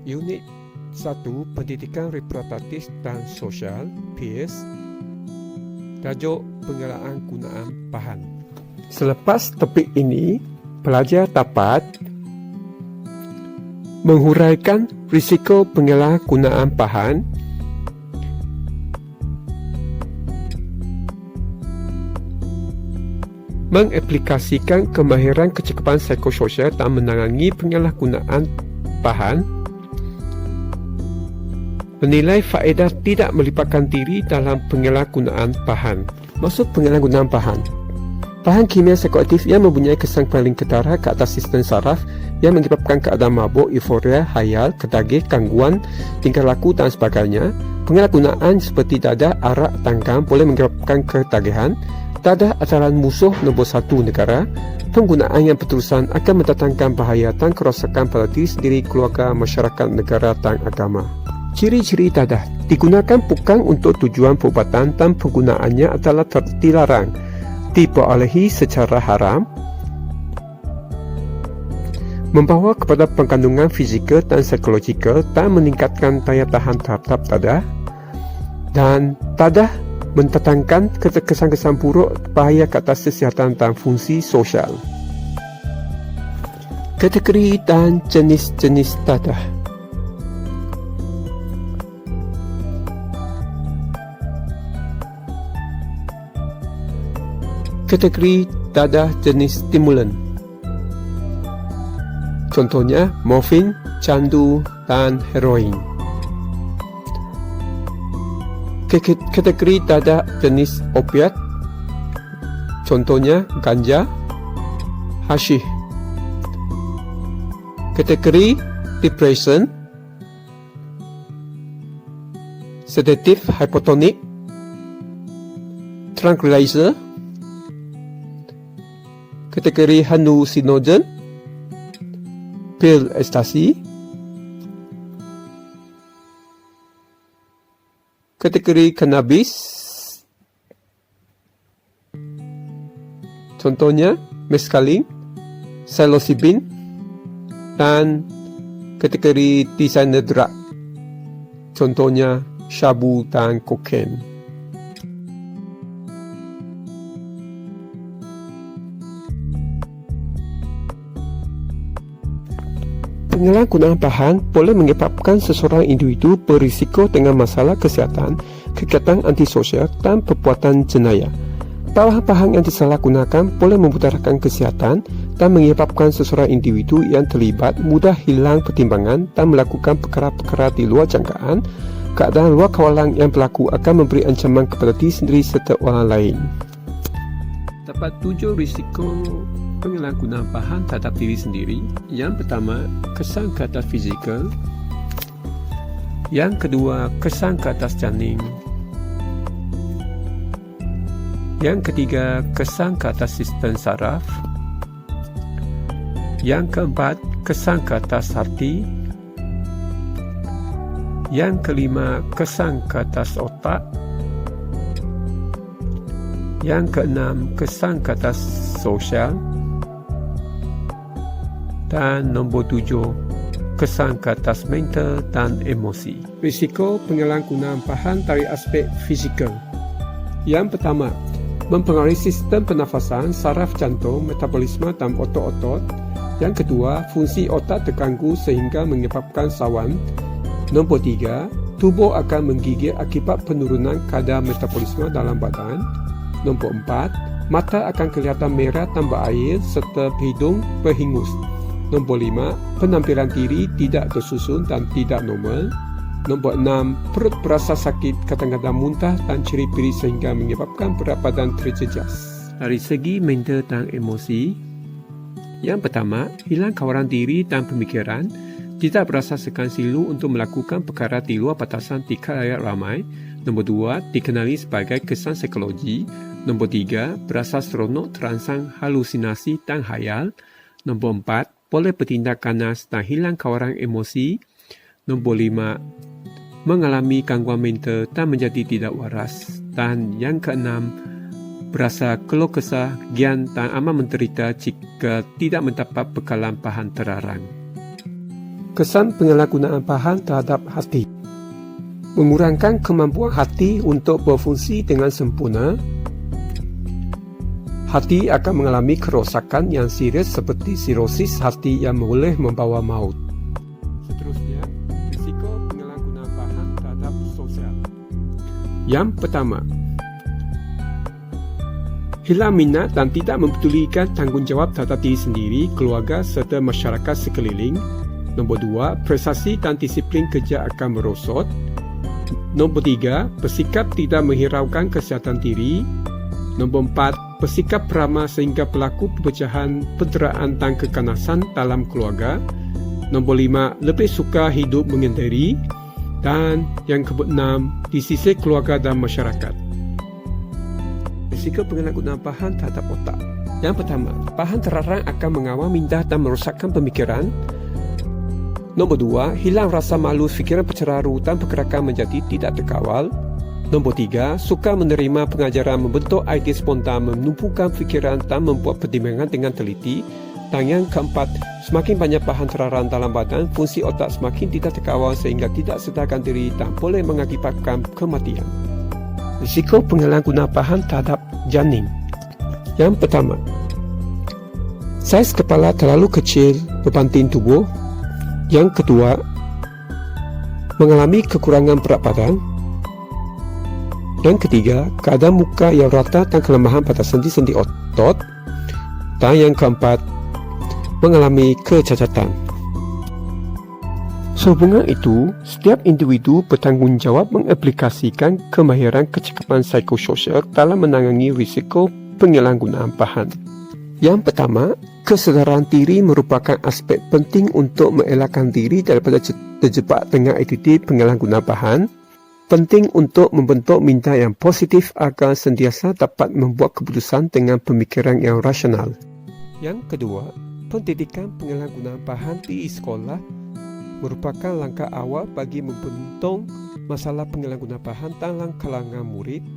Unit 1 Pendidikan Reproductif dan Sosial PIRS. Tajuk Pengenalan Gunaan Bahan. Selepas topik ini, pelajar dapat menghuraikan risiko penyalahgunaan bahan, mengaplikasikan kemahiran kecekapan psikososial dan menangani penyalahgunaan bahan, menilai faedah tidak melibatkan diri dalam penyalahgunaan bahan. Maksud penyalahgunaan bahan: bahan kimia psikoaktif yang mempunyai kesan paling ketara ke atas sistem saraf yang menyebabkan keadaan mabuk, euforia, hayal, ketagih, gangguan tingkah laku dan sebagainya. Penyalahgunaan seperti dadah, arak, tangkang boleh menyebabkan ketagihan. Dadah adalah musuh nombor satu negara. Penggunaan yang berterusan akan mendatangkan bahaya dan kerosakan pada diri sendiri, keluarga, masyarakat, negara dan agama. Ciri-ciri dadah: digunakan bukan untuk tujuan perubatan dan penggunaannya adalah dilarang, diperolehi secara haram, membawa kepada pengandungan fizikal dan psikologikal dan meningkatkan daya tahan terhadap dadah, dan dadah mendatangkan kesan-kesan buruk bahaya ke atas kesihatan dan fungsi sosial. Kategori dan jenis-jenis dadah. Kategori dadah jenis stimulan. Contohnya morfin, candu, dan heroin. Kategori dadah jenis opiat. Contohnya ganja, hasyih. Kategori depression, sedatif hypotonik, tranquilizer. Kategori hallucinogen, pil ekstasi. Kategori cannabis, contohnya meskalin, psilocybin, dan kategori designer drug, contohnya shabu dan kokain. Penyalahgunaan bahan boleh menyebabkan seseorang individu berisiko dengan masalah kesihatan, kegiatan antisosial dan perbuatan jenayah. Bahan-bahan yang disalahgunakan boleh memudaratkan kesihatan dan menyebabkan seseorang individu yang terlibat mudah hilang pertimbangan dan melakukan perkara-perkara di luar jangkaan. Keadaan luar kawalan yang berlaku akan memberi ancaman kepada diri sendiri serta orang lain. Dapat 7 risiko penyalahgunaan bahan terhadap diri sendiri. Yang pertama, kesan ke atas fizikal. Yang kedua, kesan ke atas janin. Yang ketiga, kesan ke atas sistem saraf. Yang keempat, kesan ke atas hati. Yang kelima, kesan ke atas otak. Yang keenam, kesan ke atas sosial. Dan nombor 7, kesan ke atas mental dan emosi. Risiko penyalahgunaan bahan dari aspek fizikal. Yang pertama, mempengaruhi sistem pernafasan, saraf jantung, metabolisme dan otot-otot. Yang kedua, fungsi otak terganggu sehingga menyebabkan sawan. Nombor 3, tubuh akan menggigil akibat penurunan kadar metabolisme dalam badan. Nombor 4, mata akan kelihatan merah dan berair serta hidung berhingus. Nombor 5, penampilan diri tidak tersusun dan tidak normal. Nombor 6, perut berasa sakit, kadang-kadang muntah dan ceri-beri sehingga menyebabkan berat badan terjejas. Dari segi mental dan emosi, yang pertama, hilang kawalan diri dan pemikiran, tidak berasa segan silu untuk melakukan perkara di luar batasan di khalayak ramai. Nombor 2, dikenali sebagai kesan psikologi. Nombor 3, berasa seronok, terangsang, halusinasi dan hayal. Nombor 4, boleh bertindak ganas dan hilang kawalan emosi. Nombor 5, mengalami gangguan mental dan menjadi tidak waras. Dan yang keenam, berasa keluh kesah, gian dan amat menderita jika tidak mendapat bekalan bahan terlarang. Kesan penyalahgunaan bahan terhadap hati. Mengurangkan kemampuan hati untuk berfungsi dengan sempurna. Hati akan mengalami kerosakan yang serius seperti sirosis hati yang boleh membawa maut. Seterusnya, risiko penyalahgunaan bahan terhadap sosial. Yang pertama, hilang minat dan tidak mempedulikan tanggungjawab terhadap diri sendiri, keluarga serta masyarakat sekeliling. Nombor 2, prestasi dan disiplin kerja akan merosot. Nombor 3, bersikap tidak menghiraukan kesihatan diri. Nombor 4, bersikap ramah sehingga berlaku perpecahan, penderaan dan kekanasan dalam keluarga. Nombor 5, lebih suka hidup menyendiri. Dan yang ke-6, di sisi keluarga dan masyarakat. Risiko penyalahgunaan bahan terhadap otak. Yang pertama, bahan terlarang akan mengawal minda dan merosakkan pemikiran. Nombor 2, hilang rasa malu, fikiran penceramah dan pergerakan menjadi tidak terkawal. Nombor 3, suka menerima pengajaran, membentuk idea spontan, menumpukan fikiran dan membuat pertimbangan dengan teliti. Dan yang keempat, semakin banyak bahan terlarang dalam badan, fungsi otak semakin tidak terkawal sehingga tidak sedarkan diri dan boleh mengakibatkan kematian. Risiko penyalahgunaan bahan terhadap janin. Yang pertama, saiz kepala terlalu kecil berbanding tubuh. Yang kedua, mengalami kekurangan berat badan. Yang ketiga, keadaan muka yang rata dan kelemahan pada sendi-sendi otot. Dan yang keempat, mengalami kecacatan. Sehubungan itu, setiap individu bertanggungjawab mengaplikasikan kemahiran kecakapan psikososial dalam menangani risiko penyalahgunaan bahan. Yang pertama, kesedaran diri merupakan aspek penting untuk mengelakkan diri daripada terjebak dengan attitude penyalahgunaan bahan. Penting untuk membentuk minda yang positif agar sentiasa dapat membuat keputusan dengan pemikiran yang rasional. Yang kedua, pendidikan penyalahgunaan bahan di sekolah merupakan langkah awal bagi membentuk masalah penyalahgunaan bahan dalam kalangan murid.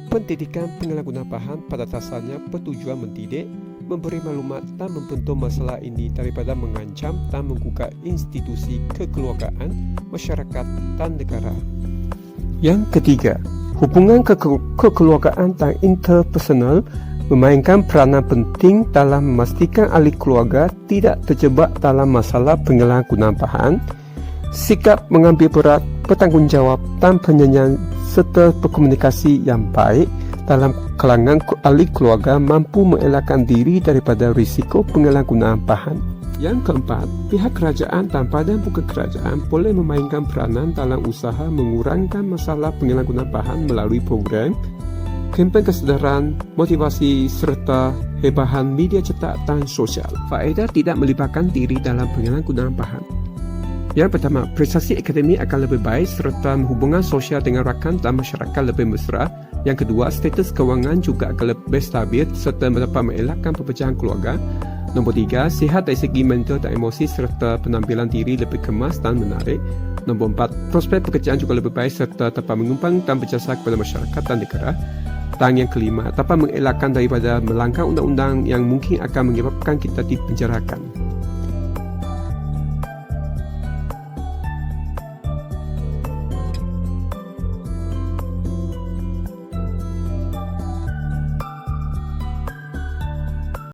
Pendidikan penyalahgunaan bahan pada dasarnya bertujuan mendidik, memberi maklumat dan membentuk masalah ini daripada mengancam dan menggugat institusi kekeluargaan, masyarakat dan negara. Yang ketiga, hubungan kekeluargaan dan interpersonal memainkan peranan penting dalam memastikan ahli keluarga tidak terjebak dalam masalah penyalahgunaan bahan. Sikap mengambil berat, bertanggungjawab dan penyanyian serta berkomunikasi yang baik dalam kalangan ahli keluarga mampu mengelakkan diri daripada risiko penyalahgunaan bahan. Yang keempat, pihak kerajaan dan badan bukan kerajaan boleh memainkan peranan dalam usaha mengurangkan masalah penyalahgunaan bahan melalui program, kempen kesedaran, motivasi serta hebahan media cetak dan sosial. Faedah tidak melibatkan diri dalam penyalahgunaan bahan. Yang pertama, prestasi akademik akan lebih baik serta hubungan sosial dengan rakan dan masyarakat lebih mesra. Yang kedua, status kewangan juga akan lebih stabil serta dapat mengelakkan perpecahan keluarga. Nombor 3, sihat dari segi mental dan emosi serta penampilan diri lebih kemas dan menarik. Nombor 4, prospek pekerjaan juga lebih baik serta dapat mengembang dan berjasa kepada masyarakat dan negara. Dan yang kelima, dapat mengelakkan daripada melanggar undang-undang yang mungkin akan menyebabkan kita dipenjarakan.